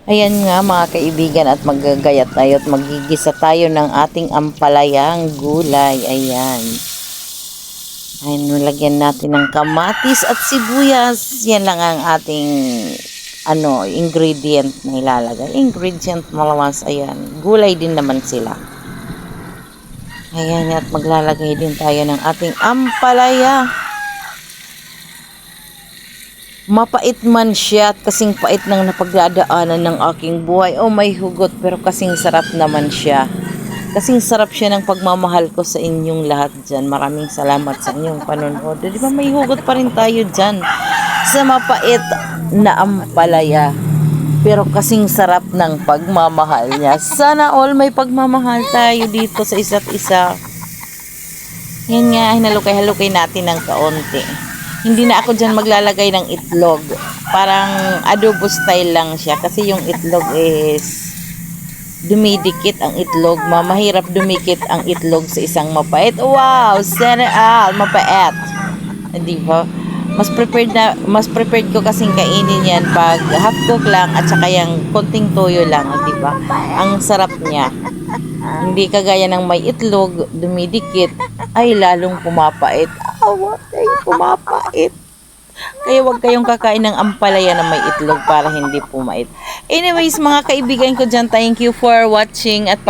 Ayan nga mga kaibigan at maggagayat tayo at magigisa tayo ng ating ampalayang gulay. Ayan. Ayan, nalagyan natin ng kamatis at sibuyas. Yan lang ang ating ingredient na ilalagay. Ingredient malawas, ayan. Gulay din naman sila. Ayan, at maglalagay din tayo ng ating ampalaya. Mapait man siya at kasing pait ng napagdadaanan ng aking buhay. Oh, may hugot pero kasing sarap naman siya. Kasing sarap siya ng pagmamahal ko sa inyong lahat dyan. Maraming salamat sa inyong panonood. Di ba may hugot pa rin tayo dyan sa mapait na ampalaya. Pero kasing sarap ng pagmamahal niya. Sana all may pagmamahal tayo dito sa isa't isa. Yan nga, hinalukay-halukay natin ng kaunti. Hindi na ako dyan maglalagay ng itlog. Parang adobo style lang siya. Kasi yung itlog is dumidikit ang itlog. Mahirap dumikit ang itlog sa isang mapait. Wow! Sana all! Mapait! Di ba? Mas prepared ko kasing kainin yan pag half cook lang at saka yung konting toyo lang. Di ba? Ang sarap niya. Hindi kagaya ng may itlog, dumidikit, ay lalong pumapait. Ay, pumapait. Kaya wag kayong kakain ng ampalaya na may itlog para hindi pumait. Anyways, mga kaibigan ko dyan, thank you for watching at